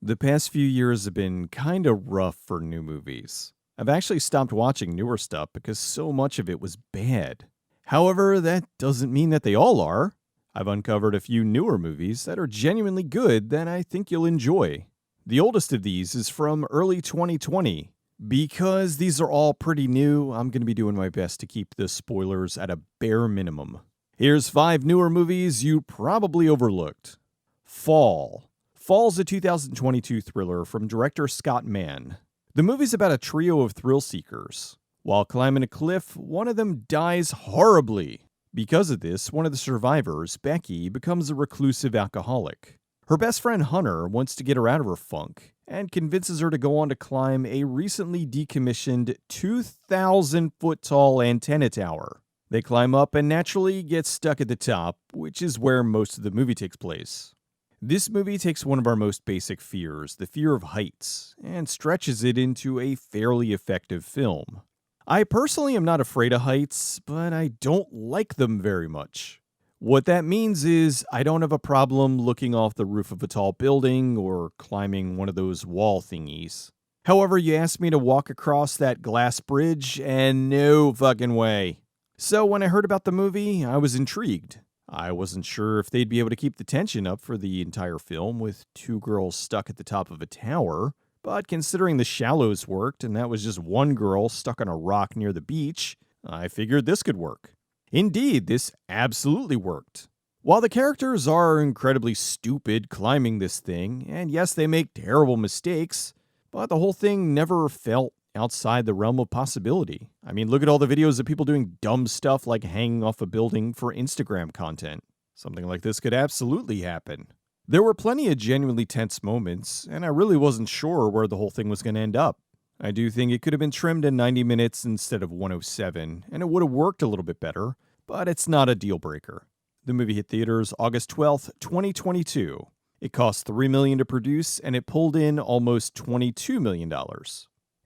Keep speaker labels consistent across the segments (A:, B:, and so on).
A: The past few years have been kinda rough for new movies. I've actually stopped watching newer stuff because so much of it was bad. However, that doesn't mean that they all are. I've uncovered a few newer movies that are genuinely good that I think you'll enjoy. The oldest of these is from early 2020. Because these are all pretty new, I'm going to be doing my best to keep the spoilers at a bare minimum. Here's 5 newer movies you probably overlooked. Fall. Fall's a 2022 thriller from director Scott Mann. The movie's about a trio of thrill seekers. While climbing a cliff, one of them dies horribly. Because of this, one of the survivors, Becky, becomes a reclusive alcoholic. Her best friend Hunter wants to get her out of her funk and convinces her to go on to climb a recently decommissioned 2,000-foot tall antenna tower. They climb up and naturally get stuck at the top, which is where most of the movie takes place. This movie takes one of our most basic fears, the fear of heights, and stretches it into a fairly effective film. I personally am not afraid of heights, but I don't like them very much. What that means is I don't have a problem looking off the roof of a tall building or climbing one of those wall thingies. However, you asked me to walk across that glass bridge, and no fucking way. So when I heard about the movie, I was intrigued. I wasn't sure if they'd be able to keep the tension up for the entire film with 2 girls stuck at the top of a tower, but considering The Shallows worked and that was just one girl stuck on a rock near the beach, I figured this could work. Indeed, this absolutely worked. While the characters are incredibly stupid climbing this thing, and yes, they make terrible mistakes, but the whole thing never felt outside the realm of possibility. I mean, look at all the videos of people doing dumb stuff like hanging off a building for Instagram content. Something like this could absolutely happen. There were plenty of genuinely tense moments, and I really wasn't sure where the whole thing was going to end up. I do think it could have been trimmed to 90 minutes instead of 107, and it would have worked a little bit better, but it's not a deal breaker. The movie hit theaters August 12th, 2022. It cost $3 million to produce, and it pulled in almost $22 million.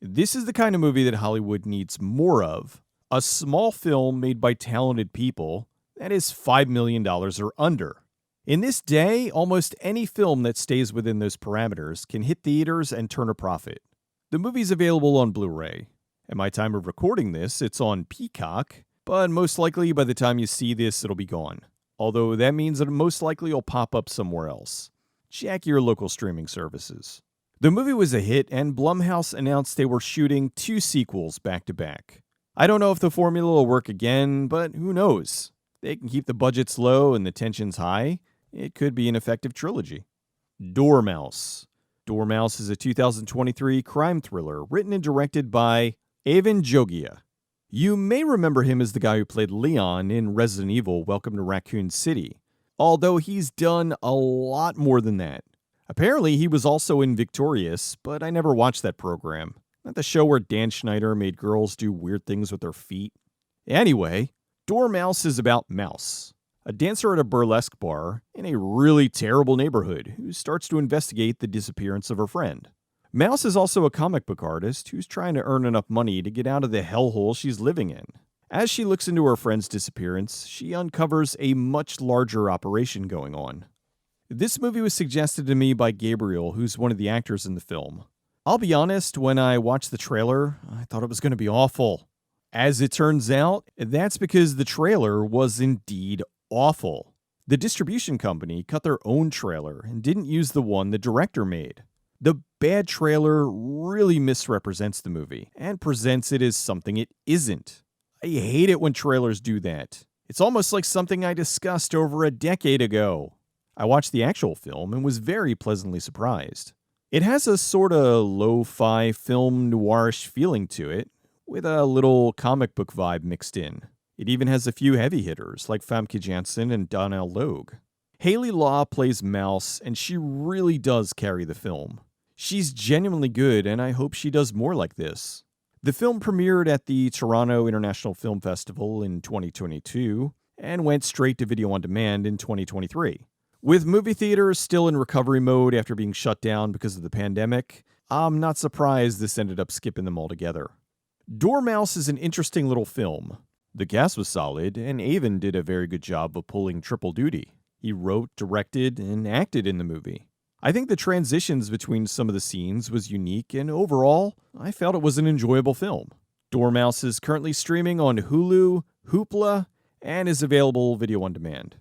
A: This is the kind of movie that Hollywood needs more of. A small film made by talented people that is $5 million or under. In this day, almost any film that stays within those parameters can hit theaters and turn a profit. The movie's available on Blu-ray. At my time of recording this, it's on Peacock, but most likely by the time you see this, it'll be gone. Although that means that it most likely will pop up somewhere else. Check your local streaming services. The movie was a hit, and Blumhouse announced they were shooting 2 sequels back-to-back. I don't know if the formula will work again, but who knows? They can keep the budgets low and the tensions high. It could be an effective trilogy. Dormouse. Dormouse is a 2023 crime thriller written and directed by Avan Jogia. You may remember him as the guy who played Leon in Resident Evil Welcome to Raccoon City, although he's done a lot more than that. Apparently, he was also in Victorious, but I never watched that program. Not the show where Dan Schneider made girls do weird things with their feet. Anyway, Dormouse is about Mouse, a dancer at a burlesque bar in a really terrible neighborhood who starts to investigate the disappearance of her friend. Mouse is also a comic book artist who's trying to earn enough money to get out of the hellhole she's living in. As she looks into her friend's disappearance, she uncovers a much larger operation going on. This movie was suggested to me by Gabriel, who's one of the actors in the film. I'll be honest, when I watched the trailer, I thought it was going to be awful. As it turns out, that's because the trailer was indeed awful. The distribution company cut their own trailer and didn't use the one the director made. The bad trailer really misrepresents the movie and presents it as something it isn't. I hate it when trailers do that. It's almost like something I discussed over a decade ago. I watched the actual film and was very pleasantly surprised. It has a sort of lo-fi film noirish feeling to it, with a little comic book vibe mixed in. It even has a few heavy hitters, like Famke Janssen and Donnell Logue. Haley Law plays Mouse, and she really does carry the film. She's genuinely good, and I hope she does more like this. The film premiered at the Toronto International Film Festival in 2022, and went straight to video on demand in 2023. With movie theaters still in recovery mode after being shut down because of the pandemic, I'm not surprised this ended up skipping them altogether. Dormouse is an interesting little film. The cast was solid, and Avan did a very good job of pulling triple duty. He wrote, directed, and acted in the movie. I think the transitions between some of the scenes was unique, and overall, I felt it was an enjoyable film. Dormouse is currently streaming on Hulu, Hoopla, and is available video on demand.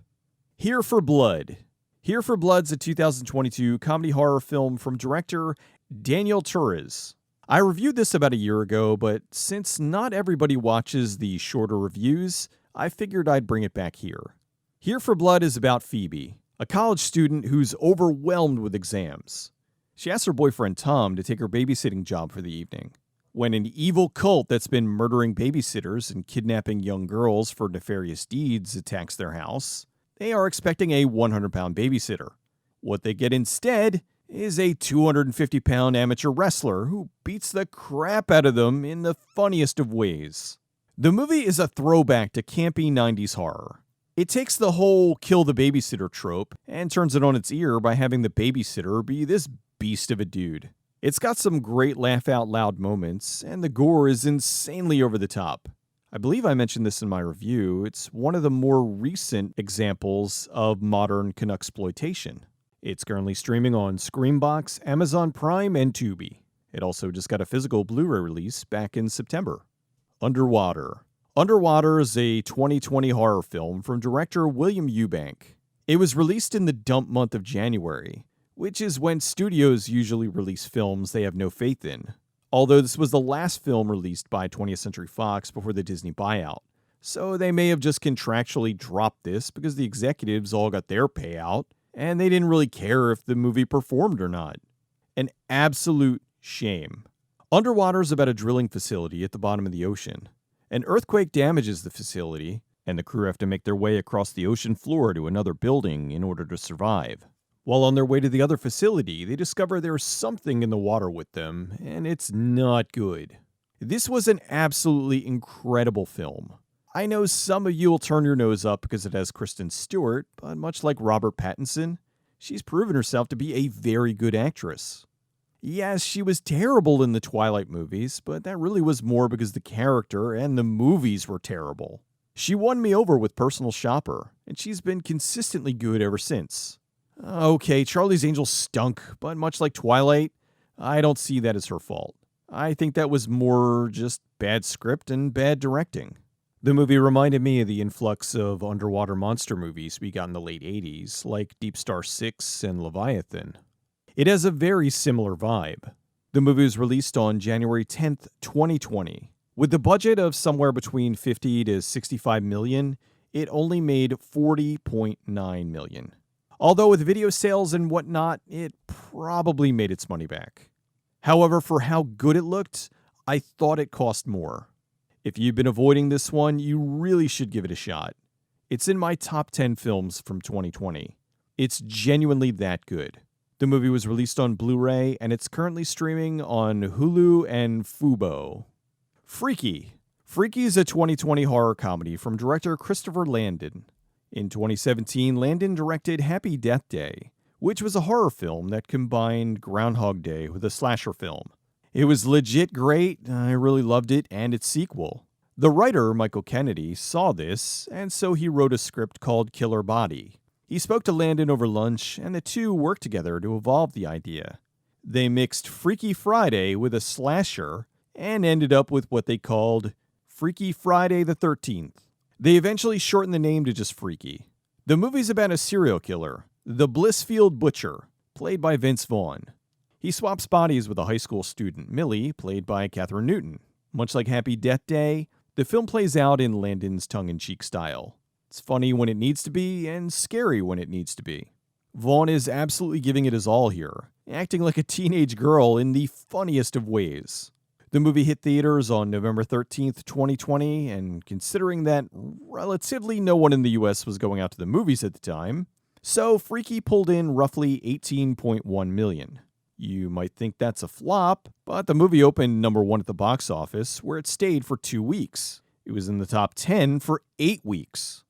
A: Here for Blood. Here for Blood's a 2022 comedy horror film from director Daniel Torres. I reviewed this about a year ago, but since not everybody watches the shorter reviews, I figured I'd bring it back here. Here for Blood is about Phoebe, a college student who's overwhelmed with exams. She asks her boyfriend Tom to take her babysitting job for the evening. When an evil cult that's been murdering babysitters and kidnapping young girls for nefarious deeds attacks their house, they are expecting a 100-pound babysitter. What they get instead is a 250-pound amateur wrestler who beats the crap out of them in the funniest of ways. The movie is a throwback to campy 90s horror. It takes the whole kill the babysitter trope and turns it on its ear by having the babysitter be this beast of a dude. It's got some great laugh-out-loud moments, and the gore is insanely over the top. I believe I mentioned this in my review. It's one of the more recent examples of modern Canucksploitation. It's currently streaming on Screambox, Amazon Prime, and Tubi. It also just got a physical Blu-ray release back in September. Underwater. Underwater is a 2020 horror film from director William Eubank. It was released in the dump month of January, which is when studios usually release films they have no faith in. Although this was the last film released by 20th Century Fox before the Disney buyout. So they may have just contractually dropped this because the executives all got their payout, and they didn't really care if the movie performed or not. An absolute shame. Underwater is about a drilling facility at the bottom of the ocean. An earthquake damages the facility, and the crew have to make their way across the ocean floor to another building in order to survive. While on their way to the other facility, they discover there's something in the water with them, and it's not good. This was an absolutely incredible film. I know some of you will turn your nose up because it has Kristen Stewart, but much like Robert Pattinson, she's proven herself to be a very good actress. Yes, she was terrible in the Twilight movies, but that really was more because the character and the movies were terrible. She won me over with Personal Shopper, and she's been consistently good ever since. Okay, Charlie's Angels stunk, but much like Twilight, I don't see that as her fault. I think that was more just bad script and bad directing. The movie reminded me of the influx of underwater monster movies we got in the late 80s, like Deep Star 6 and Leviathan. It has a very similar vibe. The movie was released on January 10th, 2020. With the budget of somewhere between 50 to 65 million, it only made 40.9 million. Although with video sales and whatnot, it probably made its money back. However, for how good it looked, I thought it cost more. If you've been avoiding this one, you really should give it a shot. It's in my top 10 films from 2020. It's genuinely that good. The movie was released on Blu-ray, and it's currently streaming on Hulu and Fubo. Freaky. Freaky is a 2020 horror comedy from director Christopher Landon. In 2017, Landon directed Happy Death Day, which was a horror film that combined Groundhog Day with a slasher film. It was legit great, I really loved it, and its sequel. The writer, Michael Kennedy, saw this, and so he wrote a script called Killer Body. He spoke to Landon over lunch, and the two worked together to evolve the idea. They mixed Freaky Friday with a slasher, and ended up with what they called Freaky Friday the 13th. They eventually shortened the name to just Freaky. The movie's about a serial killer, the Blissfield Butcher, played by Vince Vaughn. He swaps bodies with a high school student, Millie, played by Katherine Newton. Much like Happy Death Day, the film plays out in Landon's tongue-in-cheek style. It's funny when it needs to be, and scary when it needs to be. Vaughn is absolutely giving it his all here, acting like a teenage girl in the funniest of ways. The movie hit theaters on November 13th, 2020, and considering that relatively no one in the US was going out to the movies at the time, so Freaky pulled in roughly 18.1 million. You might think that's a flop, but the movie opened number 1 at the box office, where it stayed for 2 weeks. It was in the top 10 for 8 weeks.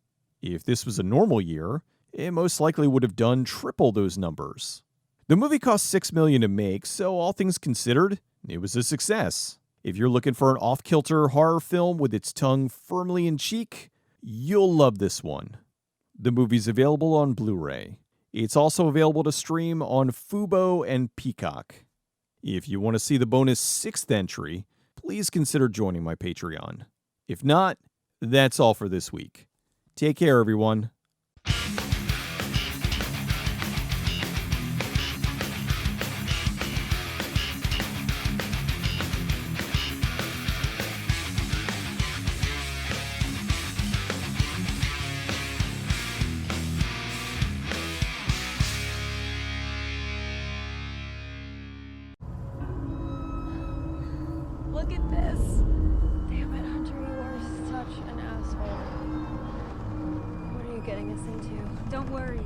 A: If this was a normal year, it most likely would have done triple those numbers. The movie cost $6 million to make, so all things considered, it was a success. If you're looking for an off-kilter horror film with its tongue firmly in cheek, you'll love this one. The movie's available on Blu-ray. It's also available to stream on Fubo and Peacock. If you want to see the bonus 6th entry, please consider joining my Patreon. If not, that's all for this week. Take care, everyone.
B: Look at this. Damn it, Hunter, you are such an asshole. What are you getting us into?
C: Don't worry.